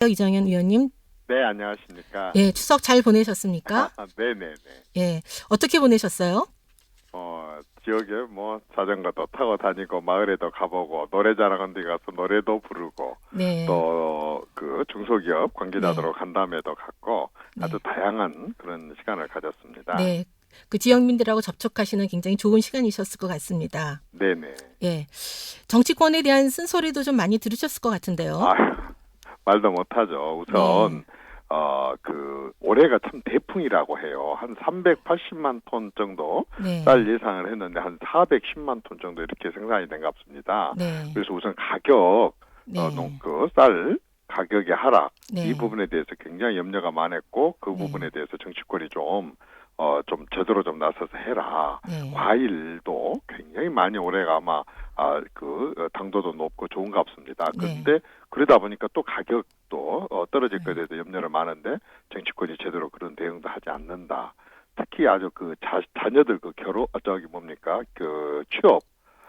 이정현 의원님, 네, 안녕하십니까. 예, 추석 잘 보내셨습니까? 네네네. 예, 어떻게 보내셨어요? 지역에 뭐 자전거도 타고 다니고 마을에도 가보고 노래자랑 한데 가서 노래도 부르고 네, 또 그 중소기업 네, 관계자들하고 간담회도 갔고 아주 네, 다양한 그런 시간을 가졌습니다. 네. 그 지역민들하고 접촉하시는 굉장히 좋은 시간이셨을 것 같습니다. 네네. 예, 정치권에 대한 쓴소리도 좀 많이 들으셨을 것 같은데요. 아, 말도 못하죠. 네, 우선 올해가 참 대풍이라고 해요. 한 380만 ton 정도 쌀 네, 예상을 했는데 한 410만 ton 정도 이렇게 생산이 된 것 같습니다. 네, 그래서 우선 가격, 네, 쌀 가격의 하락 이 네, 부분에 대해서 굉장히 염려가 많았고 그 부분에 네, 대해서 정치권이 좀 제대로 좀 나서서 해라. 네, 과일도 굉장히 많이 올해가 아마 당도도 높고 좋은 것 같습니다. 네, 그런데 그러다 보니까 또 가격도 떨어질 네, 것에 대해서 염려를 많은데 정치권이 제대로 그런 대응도 하지 않는다. 특히 아주 자녀들 저기 뭡니까 그 취업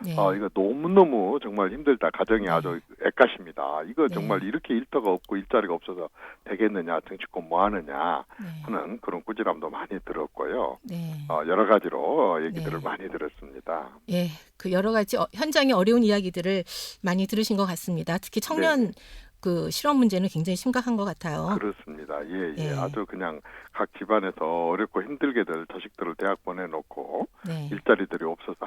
네, 이거 너무너무 정말 힘들다. 가정이 네, 아주 애까십니다. 이거 정말 네, 이렇게 일터가 없고 일자리가 없어서 되겠느냐, 정치권 뭐 하느냐 네, 하는 그런 꾸지람도 많이 들었고요. 네, 여러 가지로 얘기들을 네. 많이 들었습니다. 예, 그 여러 가지 현장의 어려운 이야기들을 많이 들으신 것 같습니다. 특히 네네. 청년 그 실업 문제는 굉장히 심각한 것 같아요. 그렇습니다. 예, 예. 예, 아주 그냥 각 집안에서 어렵고 힘들게들 자식들을 대학 보내놓고 네, 일자리들이 없어서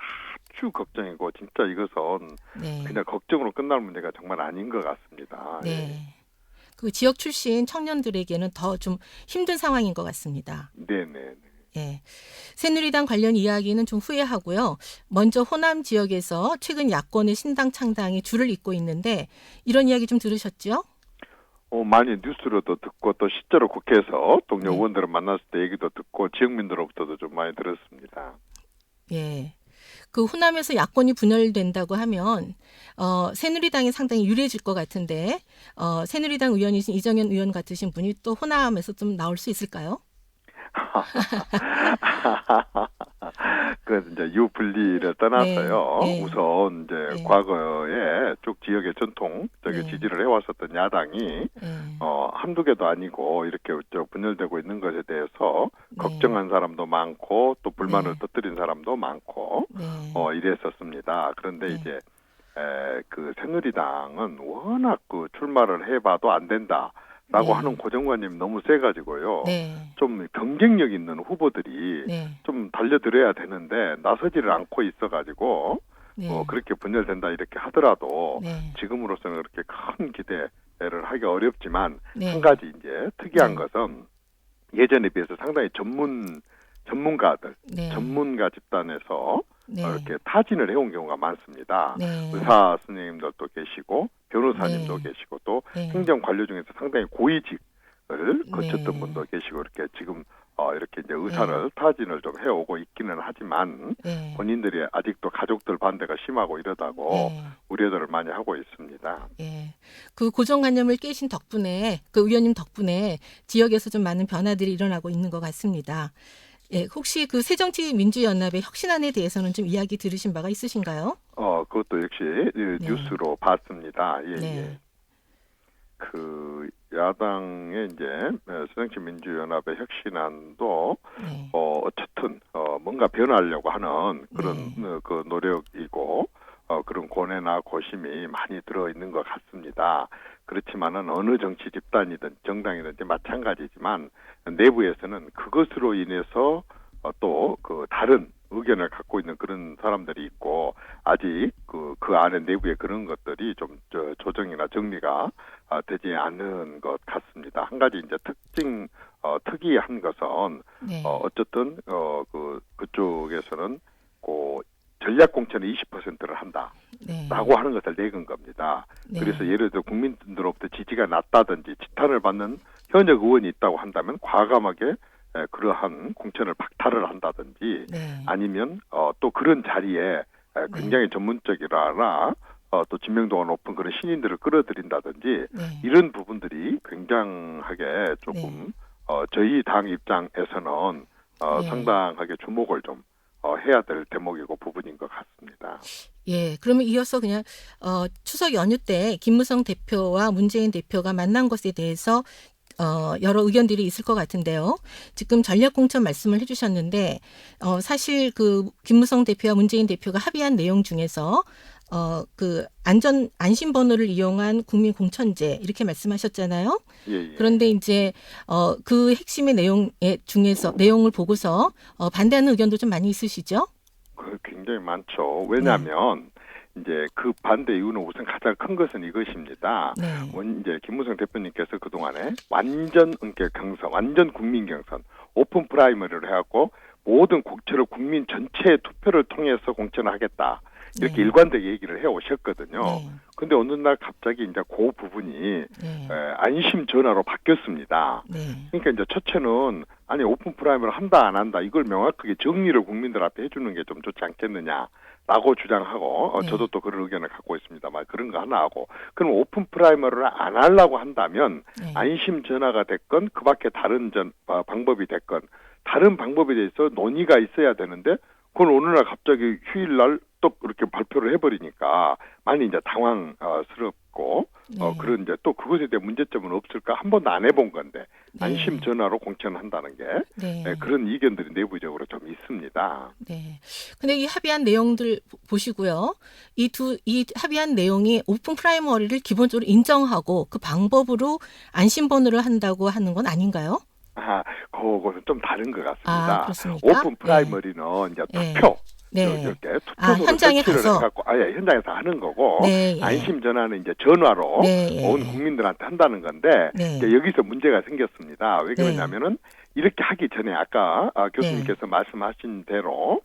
아주 걱정이고 진짜 이것은 네, 그냥 걱정으로 끝날 문제가 정말 아닌 것 같습니다. 예. 네. 그 지역 출신 청년들에게는 더 좀 힘든 상황인 것 같습니다. 네네. 예. 새누리당 관련 이야기는 좀 후회하고요. 먼저 호남 지역에서 최근 야권의 신당 창당이 줄을 잇고 있는데 이런 이야기 좀 들으셨죠? 많이 뉴스로도 듣고 또 실제로 국회에서 동료 네. 의원들을 만났을 때 얘기도 듣고 지역민들로부터도 좀 많이 들었습니다. 예. 그 호남에서 야권이 분열된다고 하면 새누리당이 상당히 유리해질 것 같은데 새누리당 의원이신 이정현 의원 같으신 분이 또 호남에서 좀 나올 수 있을까요? 그 이제 유분리를 네, 떠나서요. 예, 우선 이제 예, 과거에 쭉 지역의 전통 저기 네, 지지를 해왔었던 야당이 예, 한두 개도 아니고 이렇게 분열되고 있는 것에 대해서 네, 걱정한 사람도 많고 또 불만을 네, 터뜨린 사람도 많고 네, 이랬었습니다. 그런데 네, 이제 그 새누리당은 워낙 그 출마를 해봐도 안 된다라고 하는 네, 고정관념이 너무 세가지고요. 네, 좀 경쟁력 있는 후보들이 네, 좀 달려들어야 되는데 나서지를 않고 있어가지고 네, 그렇게 분열된다 이렇게 하더라도 네, 지금으로서는 그렇게 큰 기대를 하기 어렵지만 한 네, 가지 이제 특이한 네, 것은 예전에 비해서 상당히 전문가들, 네, 전문가 집단에서 네, 이렇게 타진을 해온 경우가 많습니다. 네, 의사 선생님들도 계시고 변호사님도 네, 계시고 또 네, 행정 관료 중에서 상당히 고위직을 거쳤던 네, 분도 계시고 이렇게 지금 이렇게 이제 네, 의사를 타진을 좀 해오고 있기는 하지만 네, 본인들이 아직도 가족들 반대가 심하고 이러다고 네. 우려들을 많이 하고 있습니다. 예. 그 고정관념을 깨신 덕분에, 그 의원님 덕분에 지역에서 좀 많은 변화들이 일어나고 있는 것 같습니다. 예, 혹시 그 새정치민주연합의 혁신안에 대해서는 좀 이야기 들으신 바가 있으신가요? 그것도 역시 네, 뉴스로 봤습니다. 예, 예. 네, 그 야당의 이제 새정치민주연합의 혁신안도 네, 어쨌든 뭔가 변화하려고 하는 그런 네, 그 노력이고 그런 고뇌나 고심이 많이 들어 있는 것 같습니다. 그렇지만은 어느 정치 집단이든 정당이든지 마찬가지지만 내부에서는 그것으로 인해서 또 그 다른 의견을 갖고 있는 그런 사람들이 있고 아직 그 안에 내부에 그런 것들이 좀 조정이나 정리가 되지 않는 것 같습니다. 한 가지 이제 특이한 것은 네, 어쨌든 그쪽에서는 그 전략 공천의 20%를 네, 한다라고 하는 것을 내건 겁니다. 그래서 네, 예를 들어 국민들로부터 지지가 낮다든지 지탄을 받는 현역 의원이 있다고 한다면 과감하게 그러한 공천을 박탈을 한다든지 네, 아니면 또 그런 자리에 네, 굉장히 전문적이라나 또知名도가 높은 그런 신인들을 끌어들인다든지 네, 이런 부분들이 굉장하게 네, 조금 저희 당 입장에서는 네, 상당하게 주목을 좀 해야 될 대목이고 부분인 것 같습니다. 예, 그러면 이어서 그냥 추석 연휴 때 김무성 대표와 문재인 대표가 만난 것에 대해서 여러 의견들이 있을 것 같은데요. 지금 전략공천 말씀을 해주셨는데 사실 그 김무성 대표와 문재인 대표가 합의한 내용 중에서 그 안심번호를 이용한 국민공천제 이렇게 말씀하셨잖아요. 예, 예. 그런데 이제 그 핵심의 내용을 보고서 반대하는 의견도 좀 많이 있으시죠? 굉장히 많죠. 왜냐하면 이제 그 반대 이유는 우선 가장 큰 것은 이것입니다. 네. 이제 김무성 대표님께서 그 동안에 완전 경선, 완전 국민 경선, 오픈 프라이머리를 해갖고 모든 국회를 국민 전체의 투표를 통해서 공천을 하겠다. 이렇게 네. 일관되게 얘기를 해 오셨거든요. 네. 근데 어느 날 갑자기 이제 그 부분이 네. 안심 전화로 바뀌었습니다. 네. 그러니까 이제 첫째는 아니 오픈 프라이머를 한다 안 한다 이걸 명확하게 정리를 국민들 앞에 해주는 게 좀 좋지 않겠느냐라고 주장하고 네. 저도 또 그런 의견을 갖고 있습니다만 그런 거 하나 하고 그럼 오픈 프라이머를 안 하려고 한다면 네. 안심 전화가 됐건 그밖에 다른 방법이 됐건 다른 방법에 대해서 논의가 있어야 되는데 그건 어느 날 갑자기 휴일날 또 그렇게 발표를 해버리니까 많이 이제 당황스럽고 네. 그런 이제 또 그것에 대한 문제점은 없을까 한 번도 안 해본 건데 네. 안심 전화로 공천한다는 게 네. 그런 이견들이 내부적으로 좀 있습니다. 네. 근데 이 합의한 내용들 보시고요. 이 합의한 내용이 오픈 프라이머리를 기본적으로 인정하고 그 방법으로 안심번호를 한다고 하는 건 아닌가요? 그거는 좀 다른 것 같습니다. 그렇습니까? 오픈 프라이머리는 이제 네. 투표. 네. 이렇게 투표로 현장에 가서 해갖고 현장에서 하는 거고 네, 예. 안심 전화는 이제 전화로 네, 예. 온 국민들한테 한다는 건데 네. 이제 여기서 문제가 생겼습니다. 왜 네. 그러냐면은 이렇게 하기 전에 아까 교수님께서 말씀하신 대로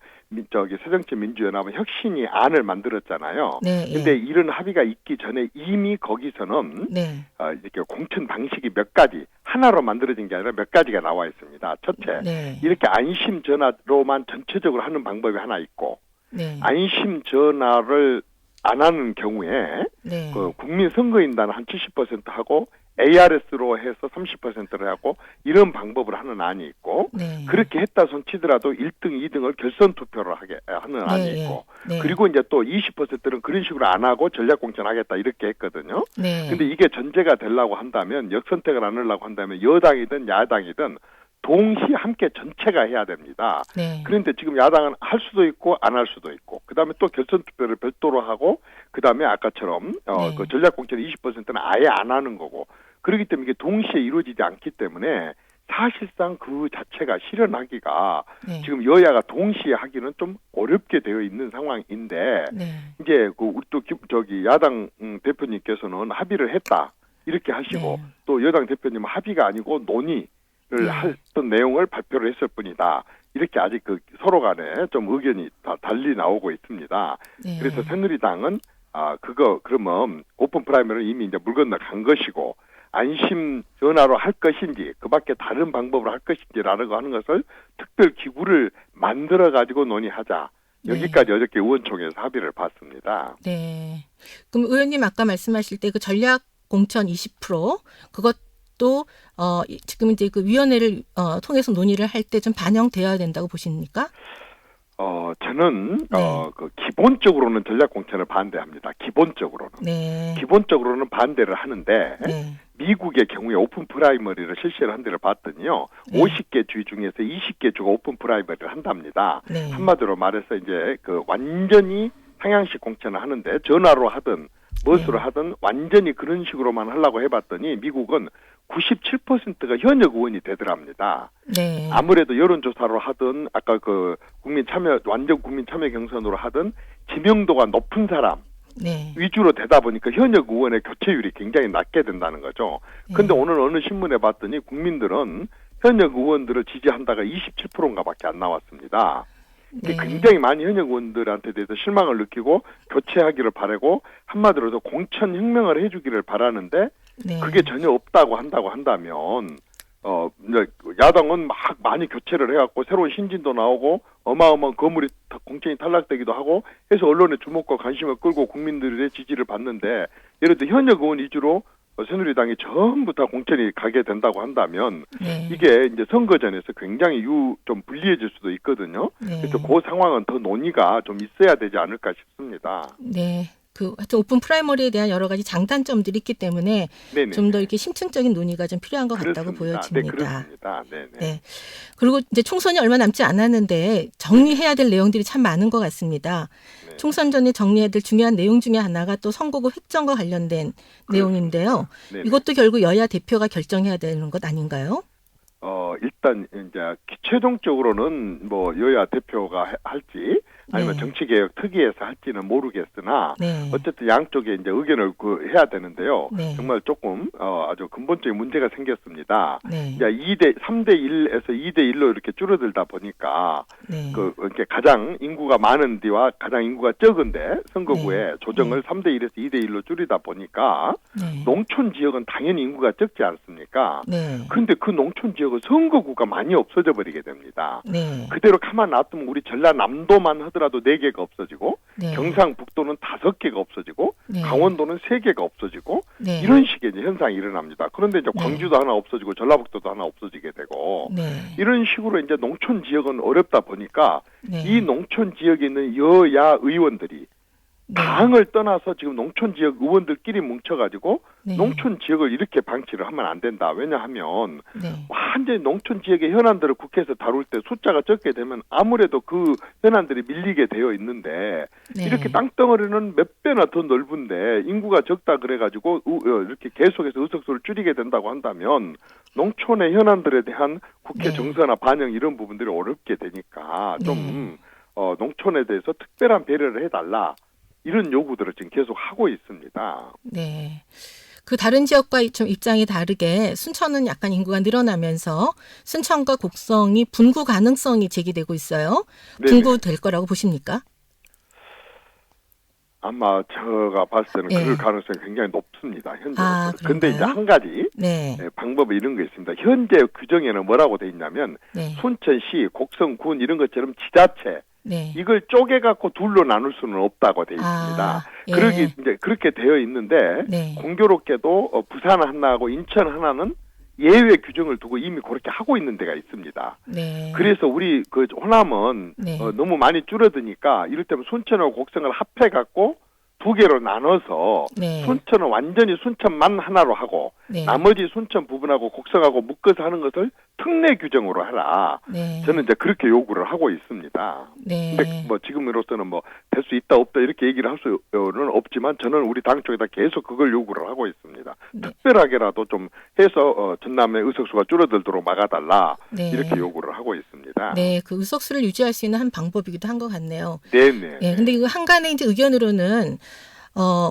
새정치민주연합은 혁신이 안을 만들었잖아요. 네, 예. 근데 이런 합의가 있기 전에 이미 거기서는 네. 이렇게 공천 방식이 몇 가지 하나로 만들어진 게 아니라 몇 가지가 나와 있습니다. 첫째, 네. 이렇게 안심 전화로만 전체적으로 하는 방법이 하나 있고 네. 안심 전화를 안 하는 경우에 네. 그 국민 선거인단을 한 70% 하고 ARS로 해서 30%를 하고 이런 방법을 하는 안이 있고 네. 그렇게 했다 손 치더라도 1등, 2등을 결선 투표로 하는 안이 네, 있고 네. 그리고 이제 또 20%는 그런 식으로 안 하고 전략 공천하겠다 이렇게 했거든요. 네. 근데 이게 전제가 되려고 한다면 역선택을 안 하려고 한다면 여당이든 야당이든 동시에 함께 전체가 해야 됩니다. 네. 그런데 지금 야당은 할 수도 있고 안 할 수도 있고 그다음에 또 결선 투표를 별도로 하고 그다음에 아까처럼 네. 그 전략 공천 20%는 아예 안 하는 거고 그렇기 때문에 이게 동시에 이루어지지 않기 때문에 사실상 그 자체가 실현하기가 네. 지금 여야가 동시에 하기는 좀 어렵게 되어 있는 상황인데 네. 이제 그 우리 또 야당 대표님께서는 합의를 했다 이렇게 하시고 네. 또 여당 대표님은 합의가 아니고 논의를 했던 내용을 발표를 했을 뿐이다. 이렇게 아직 그 서로 간에 좀 의견이 다 달리 나오고 있습니다. 네. 그래서 새누리당은 그러면 오픈 프라이머리는 이미 이제 물 건너 간 것이고 안심 전화로 할 것인지 그밖에 다른 방법으로 할 것인지라는 거 하는 것을 특별 기구를 만들어 가지고 논의하자. 여기까지 어저께 의원총회에서 합의를 봤습니다. 네. 그럼 의원님 아까 말씀하실 때 그 전략 공천 20% 그것도 지금 이제 그 위원회를 통해서 논의를 할 때 좀 반영되어야 된다고 보십니까? 저는 네. 그 기본적으로는 전략 공천을 반대합니다. 기본적으로는. 네. 기본적으로는 반대를 하는데 네. 미국의 경우에 오픈 프라이머리를 실시를 한 데를 봤더니요. 네. 50개 주 중에서 20개 주가 오픈 프라이머리를 한답니다. 네. 한마디로 말해서 이제 그 완전히 상향식 공천을 하는데 전화로 하든 무엇으로 네. 하든 완전히 그런 식으로만 하려고 해봤더니 미국은 97%가 현역 의원이 되더랍니다. 네. 아무래도 여론조사로 하든 아까 그 완전 국민 참여 경선으로 하든 지명도가 높은 사람 네. 위주로 되다 보니까 현역 의원의 교체율이 굉장히 낮게 된다는 거죠. 근데 네. 오늘 어느 신문에 봤더니 국민들은 현역 의원들을 지지한다가 27%인가 밖에 안 나왔습니다. 네. 굉장히 많이 현역 의원들한테 대해서 실망을 느끼고 교체하기를 바라고 한마디로 해서 공천 혁명을 해주기를 바라는데 네. 그게 전혀 없다고 한다면 이제 야당은 막 많이 교체를 해갖고 새로운 신진도 나오고 어마어마한 건물이 공천이 탈락되기도 하고 해서 언론의 주목과 관심을 끌고 국민들의 지지를 받는데 예를 들어 현역 의원 위주로 새누리당이 전부 다 공천이 가게 된다고 한다면 네. 이게 이제 선거전에서 굉장히 좀 불리해질 수도 있거든요. 네. 그래서 그 상황은 더 논의가 좀 있어야 되지 않을까 싶습니다. 네. 하여튼 오픈 프라이머리에 대한 여러 가지 장단점들이 있기 때문에 네네. 좀 더 이렇게 심층적인 논의가 좀 필요한 것 같다고 그렇습니다. 보여집니다. 네, 그렇습니다. 네네. 네. 그리고 이제 총선이 얼마 남지 않았는데 정리해야 될 내용들이 참 많은 것 같습니다. 네. 총선 전에 정리해야 될 중요한 내용 중에 하나가 또 선거구 획정과 관련된 내용인데요. 네네. 이것도 결국 여야 대표가 결정해야 되는 것 아닌가요? 일단 이제 최종적으로는 뭐 여야 대표가 할지 아니면 네. 정치개혁 특위에서 할지는 모르겠으나 네. 어쨌든 양쪽에 이제 의견을 해야 되는데요. 네. 정말 조금 아주 근본적인 문제가 생겼습니다. 네. 이제 3대 1에서 2대 1로 이렇게 줄어들다 보니까 네. 이렇게 가장 인구가 많은 데와 가장 인구가 적은데 선거구에 조정을 3대 1에서 2대 1로 줄이다 보니까 네. 농촌 지역은 당연히 인구가 적지 않습니까? 네. 근데 그 농촌 지역은 선거구가 많이 없어져 버리게 됩니다. 네. 그대로 가만 놔두면 우리 전라남도만 하더라도 4개가 없어지고 네. 경상북도는 5개가 없어지고 네. 강원도는 3개가 없어지고 네. 이런 식의 이제 현상이 일어납니다. 그런데 이제 네. 광주도 하나 없어지고 전라북도도 하나 없어지게 되고 네. 이런 식으로 이제 농촌 지역은 어렵다 보니까 네. 이 농촌 지역에 있는 여야 의원들이 네. 당을 떠나서 지금 농촌 지역 의원들끼리 뭉쳐가지고 네. 농촌 지역을 이렇게 방치를 하면 안 된다. 왜냐하면 네. 완전히 농촌 지역의 현안들을 국회에서 다룰 때 숫자가 적게 되면 아무래도 그 현안들이 밀리게 되어 있는데 네. 이렇게 땅덩어리는 몇 배나 더 넓은데 인구가 적다 그래가지고 이렇게 계속해서 의석수를 줄이게 된다고 한다면 농촌의 현안들에 대한 국회 네. 정서나 반영 이런 부분들이 어렵게 되니까 좀 농촌에 대해서 특별한 배려를 해달라. 이런 요구들을 지금 계속 하고 있습니다. 네. 그 다른 지역과 좀 입장이 다르게 순천은 약간 인구가 늘어나면서 순천과 곡성이 분구 가능성이 제기되고 있어요. 네네. 분구될 거라고 보십니까? 아마 제가 봤을 때는 예. 그럴 가능성이 굉장히 높습니다. 현재로서는. 근데 이제 그런가요? 한 가지 네. 방법이 이런 거 있습니다. 현재 규정에는 뭐라고 돼 있냐면 네. 순천시, 곡성군 이런 것처럼 지자체 네. 이걸 쪼개갖고 둘로 나눌 수는 없다고 돼 있습니다. 예. 이제 그렇게 되어 있는데 네. 공교롭게도 부산 하나하고 인천 하나는 예외 규정을 두고 이미 그렇게 하고 있는 데가 있습니다. 네. 그래서 우리 그 호남은 네. 너무 많이 줄어드니까 이를테면 순천하고 곡성을 합해갖고 2개로 나눠서 네. 순천은 완전히 순천만 하나로 하고 네. 나머지 순천 부분하고 곡성하고 묶어서 하는 것을 특례 규정으로 하라. 네. 저는 이제 그렇게 요구를 하고 있습니다. 네. 근데 뭐 지금으로서는 뭐 될 수 있다 없다 이렇게 얘기를 할 수는 없지만 저는 우리 당 쪽에다 계속 그걸 요구를 하고 있습니다. 네. 특별하게라도 좀 해서 전남의 의석수가 줄어들도록 막아달라 네. 이렇게 요구를 하고 있습니다. 네. 그 의석수를 유지할 수 있는 한 방법이기도 한 것 같네요. 네네. 네. 근데 이거 한간의 이제 의견으로는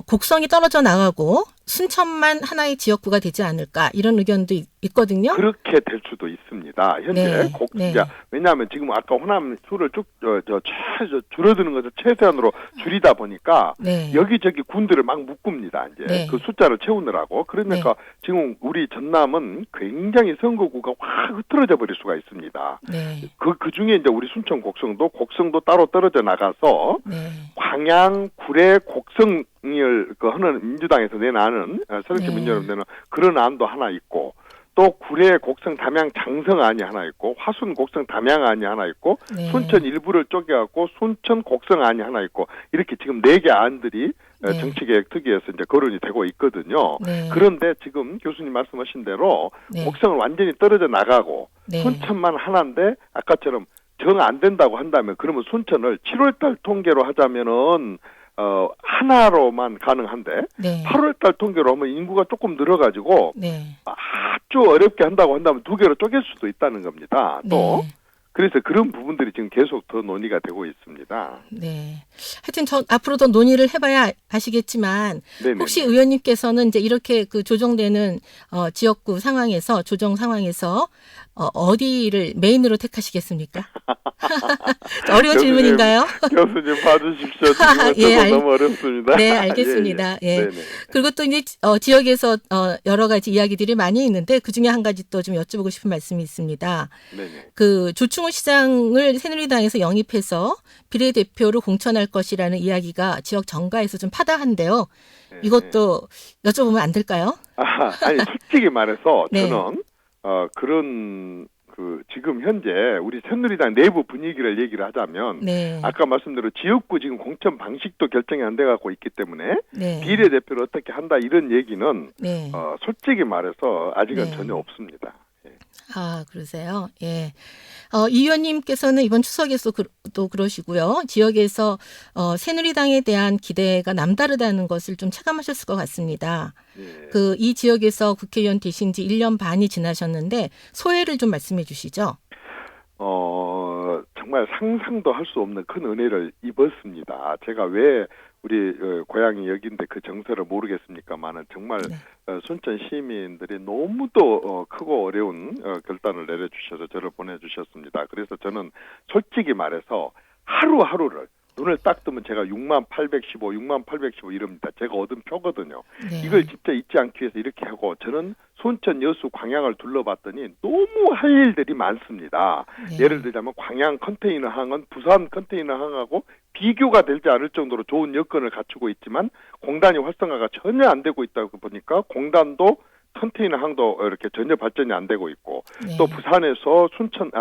곡성이 떨어져 나가고 순천만 하나의 지역구가 되지 않을까 이런 의견도 있거든요. 그렇게 될 수도 있습니다. 현재 네. 네. 왜냐하면 지금 아까 호남 수를 쭉 줄어드는 것을 최대한으로 줄이다 보니까 네. 여기저기 군들을 막 묶습니다. 이제 네. 그 숫자를 채우느라고 그러니까 지금 우리 전남은 굉장히 선거구가 확 흐트러져 버릴 수가 있습니다. 네. 그 중에 이제 우리 순천 곡성도 따로 떨어져 나가서 네. 광양, 구례, 곡성을 하는 민주당에서 내놓은 새롭게 네. 민주당 내는 그런 안도 하나 있고 또 구례, 곡성, 담양, 장성안이 하나 있고 화순, 곡성, 담양안이 하나 있고 네. 순천 일부를 쪼개갖고 순천, 곡성안이 하나 있고 이렇게 지금 4개 안들이 네. 정치개혁 특위에서 이제 거론이 되고 있거든요. 네. 그런데 지금 교수님 말씀하신 대로 네. 곡성은 완전히 떨어져 나가고 네. 순천만 하나인데 아까처럼 정 안 된다고 한다면 그러면 순천을 7월달 통계로 하자면은 하나로만 가능한데 네. 8월달 통계로 하면 인구가 조금 늘어가지고 네. 아주 어렵게 한다고 한다면 2개로 쪼갤 수도 있다는 겁니다. 또 네. 그래서 그런 부분들이 지금 계속 더 논의가 되고 있습니다. 네. 하여튼 앞으로 더 논의를 해봐야 아시겠지만 네네. 혹시 의원님께서는 이제 이렇게 그 조정되는 지역구 상황에서 조정 상황에서 어디를 메인으로 택하시겠습니까? 어려운 교수님, 질문인가요? 교수님 봐주십시오. 지금은 예, 너무 어렵습니다. 네, 알겠습니다. 예. 네네. 그리고 또 이제 지역에서 여러 가지 이야기들이 많이 있는데 그 중에 한 가지 또 좀 여쭤보고 싶은 말씀이 있습니다. 네네. 그 조충호 김성훈 시장을 새누리당에서 영입해서 비례대표로 공천할 것이라는 이야기가 지역 정가에서 좀 파다한데요. 네. 이것도 여쭤보면 안 될까요? 아니 솔직히 말해서 네. 저는 그런 지금 현재 우리 새누리당 내부 분위기를 얘기를 하자면 네. 아까 말씀대로 지역구 지금 공천 방식도 결정이 안 돼 갖고 있기 때문에 네. 비례대표를 어떻게 한다 이런 얘기는 네. 솔직히 말해서 아직은 네. 전혀 없습니다. 예. 아, 그러세요? 예. 이 의원님께서는 이번 추석에서 또 그러시고요. 지역에서 새누리당에 대한 기대가 남다르다는 것을 좀 체감하셨을 것 같습니다. 예. 이 지역에서 국회의원 되신 지 1년 반이 지나셨는데 소회를 좀 말씀해 주시죠. 정말 상상도 할 수 없는 큰 은혜를 입었습니다. 제가 왜 우리 고향이 여기인데 그 정서를 모르겠습니까만은 정말 네. 순천 시민들이 너무도 크고 어려운 결단을 내려주셔서 저를 보내주셨습니다. 그래서 저는 솔직히 말해서 하루하루를 눈을 딱 뜨면 제가 6815, 6815 이럽니다. 제가 얻은 표거든요. 네. 이걸 진짜 잊지 않기 위해서 이렇게 하고 저는 순천 여수 광양을 둘러봤더니 너무 할 일들이 많습니다. 네. 예를 들자면 광양 컨테이너 항은 부산 컨테이너 항하고 비교가 되지 않을 정도로 좋은 여건을 갖추고 있지만 공단이 활성화가 전혀 안 되고 있다고 보니까 공단도 컨테이너 항도 이렇게 전혀 발전이 안 되고 있고 네. 또 부산에서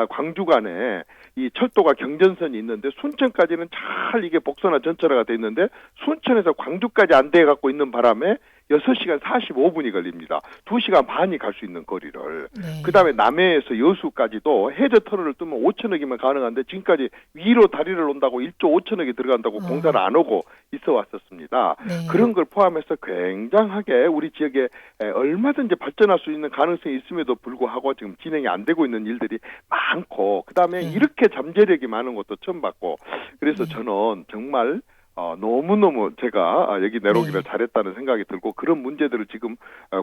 광주 간에 이 철도가 경전선이 있는데 순천까지는 잘 이게 복선화 전철화가 돼 있는데 순천에서 광주까지 안 돼 갖고 있는 바람에 6시간 45분이 걸립니다. 2시간 반이 갈 수 있는 거리를. 네. 그다음에 남해에서 여수까지도 해저 터널을 뜨면 5천억이면 가능한데 지금까지 위로 다리를 놓는다고 1조 5천억이 들어간다고 공사를 안 하고 있어 왔었습니다. 네. 그런 걸 포함해서 굉장하게 우리 지역에 얼마든지 발전할 수 있는 가능성이 있음에도 불구하고 지금 진행이 안 되고 있는 일들이 많고 그다음에 네. 이렇게 잠재력이 많은 것도 처음 봤고 그래서 네. 저는 정말 너무너무 제가 여기 내려오기를 네. 잘했다는 생각이 들고 그런 문제들을 지금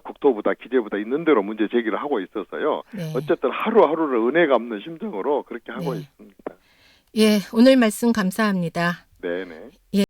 국토부다 기재부다 있는 대로 문제 제기를 하고 있어서요. 네. 어쨌든 하루하루를 은혜가 없는 심정으로 그렇게 하고 네. 있습니다. 예, 오늘 말씀 감사합니다. 네네. 예.